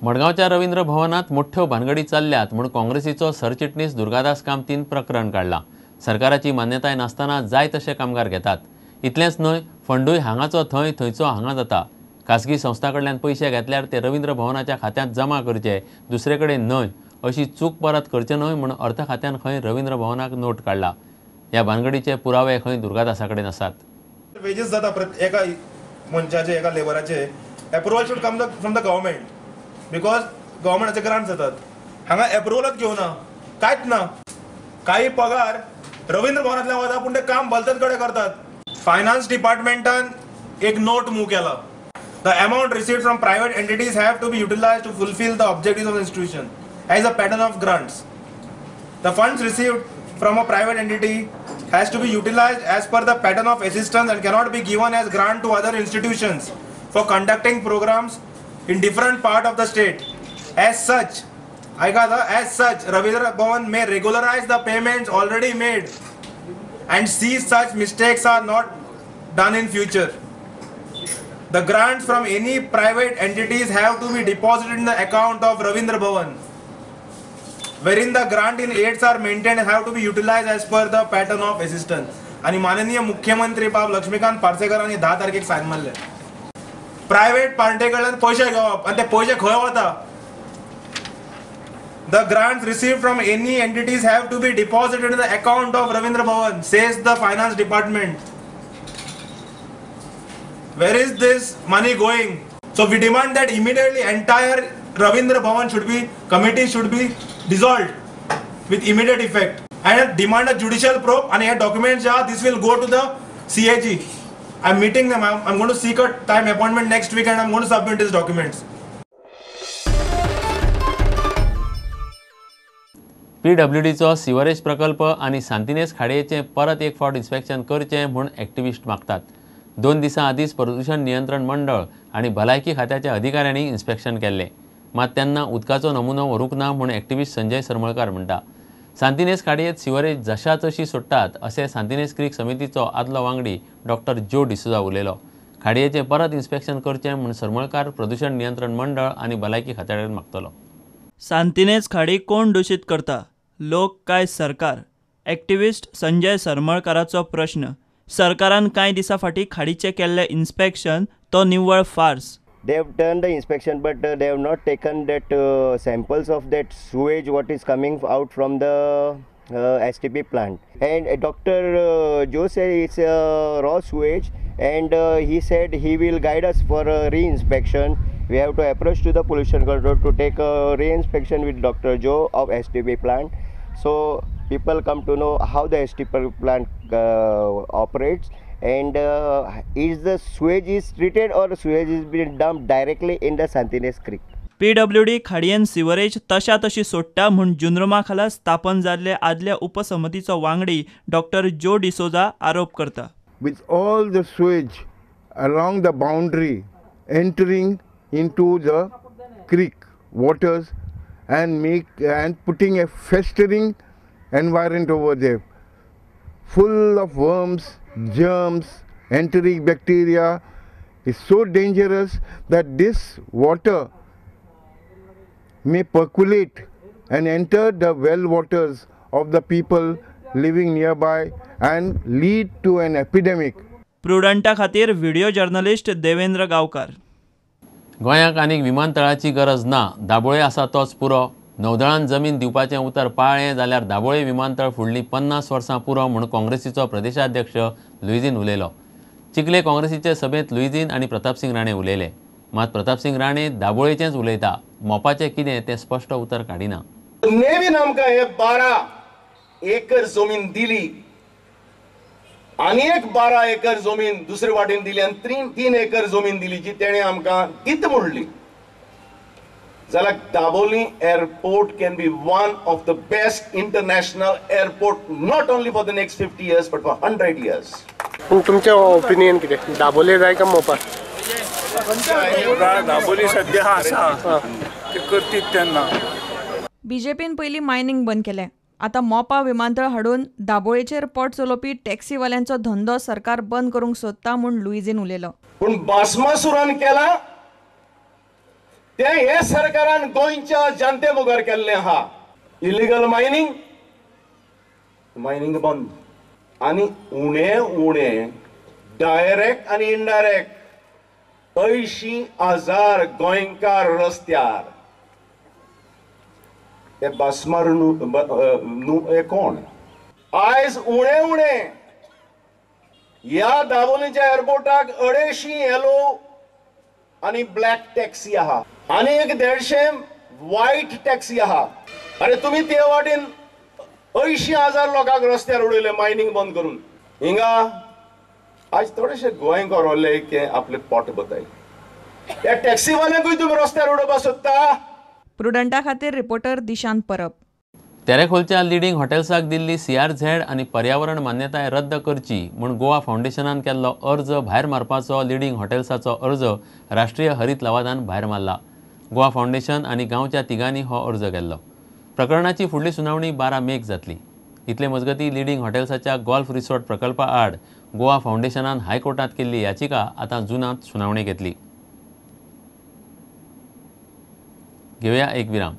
मडगावच्या रवींद्र भवनात मोठ्यो भानगडी चालल्यात म्हणून काँग्रेसीचो सरचिटणीस दुर्गादास कामतीन प्रकरण काढला। सरकाराची मान्यताय नासतना जाय तशे कामगार घेतात। इतलेंच न्हय, फंडूय हांगाचो थंय थंयचो हांगा जाता। खासगी संस्था कडल्यान पयशे घेतल्यार ते रवींद्र भवनाच्या खात्यांत जमा करचे, दुसरे कडेन न्हय, अशी चूक परत करचे न्हय म्हणून अर्थ खात्यान खंय रवींद्र भवनाक नोट काढला। ह्या भानगडीचे पुरावे खंय दुर्गादासा कडेन आसात। वेजेस जाता एका मनशाचे एका लेबराचे approval should come from the government because गव्हर्नमेंटाचे ग्रांट्स जातात। हांगा अप्रुवलच घेवना, कांयच ना। काही पगार रवींद्र भवनातल्या वता पूण ते काम भलतेच कडे करतात। फायनान्स डिपार्टमेंटान एक नोट मूव केला। The amount received from private entities have to be utilized to fulfill the objectives of the institution as a pattern of grants. The funds received from a private entity has to be utilized as per the pattern of assistance and cannot be given as grant to other institutions for conducting programs in different part of the state. As such, Ravindra Bhavan may regularize the payments already made and see such mistakes are not done in future. The grants from any private entities have to be deposited in the account of Ravindra Bhavan, wherein the grant in aids are maintained and have to be utilized as per the pattern of assistance. आणि माननीय मुख्यमंत्री बाब लक्ष्मीकांत पार्सेकरांनी 10 तारखेक सायन मारले। Private पार्टीकडल्यान पैसे घेवप आणि ते पैसे खंय वता? The grants received from any entities have to be deposited in the account of Ravindra Bhavan, says the finance department. Where is this money going? So we demand that immediately entire Ravindra Bhavan committee should be dissolved with immediate effect, and demand a judicial probe. And here documents this will go to the CAG. I'm meeting them. I'm going to seek a time appointment next week and I'm going to submit these documents. PWDचो sewerage प्रकल्प आणि सांतिनेज खाडयेचें परत एक फावट inspection करचें म्हूण activist मागतात। 2 दिसां आदींच प्रदूषण नियंत्रण मंडळ आणि भलायकी खात्याच्या अधिकाऱ्यांनी इन्स्पेक्शन केल्लें, मात तेन्ना उदकाचो नमुनो व्हरूंक ना म्हूण एक्टिविस्ट संजय सरमळकार म्हणटा। सांतिनेज खाडयेंत सिवरेज जशा तशी सोडटात अशें सांतिनेज क्रीक समितीचो आदलो वांगडी डॉक्टर जो डिसोजा उलयलो। खाडयेचें परत इन्स्पेक्शन करचें म्हूण सरमळकार प्रदूषण नियंत्रण मंडळ आणि भलायकी खात्या कडेन मागतलो। सांतिनेज खाडी कोण दूषित करता, लोक काय सरकार? एक्टिविस्ट संजय सरमळकाराचो प्रश्न। सरकारान कांय दिसा फाटीं खाडीचें केल्लें इन्स्पेक्शन तो निव्वळ फार्स। They have done the inspection, but they have not taken that samples of that sewage what is coming out from the STP plant. And Dr. Joe said it's raw sewage, and he said he will guide us for a re-inspection. We have to approach to the pollution control to take a re-inspection with Dr. Joe of STP plant. So people come to know how the STP plant operates, and is the sewage is treated or sewage is being dumped directly in the Santinez Creek. PWD खाडयेन sewerage तशा तशी सोडटा म्हूण जुनरुमा खाला स्थापन जाल्ले आदल्या उपसमितीचो वांगडी डॉक्टर जो डिसोजा आरोप करता। With all the sewage along the boundary entering into the creek waters and putting a festering environment over there, full of worms, germs, enteric bacteria, is so dangerous that this water may percolate and enter the well waters of the people living nearby and lead to an epidemic. प्रुडंटा खातीर video journalist Devendra गावकार। गोंयाक आनीक विमानतळाची गरज ना, दाबोळे आसा तोच पुरो। नौदळान जमीन दिवपाचें उतर पाळ्ळें जाल्यार दाबोळे विमानतळ फुडलीं 50 वर्सां पुरो म्हूण काँग्रेसीचो प्रदेशाध्यक्ष लुईझीन उलयलो। चिखले काँग्रेसीचे सभेत लुईझीन आनी प्रतापसिंग राणे उलयले, मात प्रतापसिंग राणे दाबोळेचेंच उलयता, मोपाचें कितें तें स्पश्ट उतर काडिना। नेवीन आमकां हे 12 एकर जमीन दिली आनी एक 12 एकर जमीन दुसरे वाटेन दिली आनी 3 एकर जमीन दिली जी तेणे आमकां दित म्हणली, जाल्यार Dabolim airport can be one of the best international airport not only for the next 50 years but for 100 years. तुमचें ओपिनियन कितें, दाबोळे जाय काय मोपा? दाबोळी सद्या आसा ते करतीत तेन्ना। बीजेपीन पयलीं मायनिंग बंद केलें, आतां मोपा विमानतळ हाडून दाबोळेचेर पोट चलोवपी टॅक्सीवाल्यांचो धंदो सरकार बंद करूंक सोदता म्हूण लुईझीन उलयलो। पूण बासमासुरान केला ते हे सरकारान गोंयच्या जनते मुखार केल्ले आहा. इलिगल मायनिंग बंद आनी उणे डायरेक्ट आनी इनडायरेक्ट 80,000 गोंयकार रस्त्यार. हे बस मारून हे कोण आयज उणे ह्या दाबोलीच्या एअरपोर्टाक 250 येलो आणि ब्लॅक टॅक्सी आहा आणि 150 व्हाईट टॅक्सी आहा. अरे तुम्ही ते वाटेन 80,000 लोकांक रस्त्यार उडयले मायनिंग बंद करून. हिंगा आज थोडेशे गोंयकार उरले की आपले पोट बताय. त्या टॅक्सीवाल्यांकूय तुम्ही रस्त्यार उडोवपाक सोदता. प्रुडंटा खातीर रिपोर्टर दिशांत परब. तेरेखोलच्या लिडिंग हॉटेल्साक दिल्ली CRZ आनी पर्यावरण मान्यताय रद्द करची म्हूण गोवा फावंडेशनान केल्लो अर्ज भायर मारपाचो लिडिंग हॉटेल्साचो अर्ज राष्ट्रीय हरीत लवादान भायर मारला. गोवा फावंडेशन आनी गांवच्या तिगांनी हो अर्ज केल्लो. प्रकरणाची फुडली सुनावणी 12 मेक जातली. इतले मजगतीं लिडिंग हॉटेल्साच्या गोल्फ रिसॉर्ट प्रकल्पा आड गोवा फावंडेशनान हायकोर्टात केल्ली याचिका आतां जुनांत सुनावणे घेतली. घेवया एक विराम.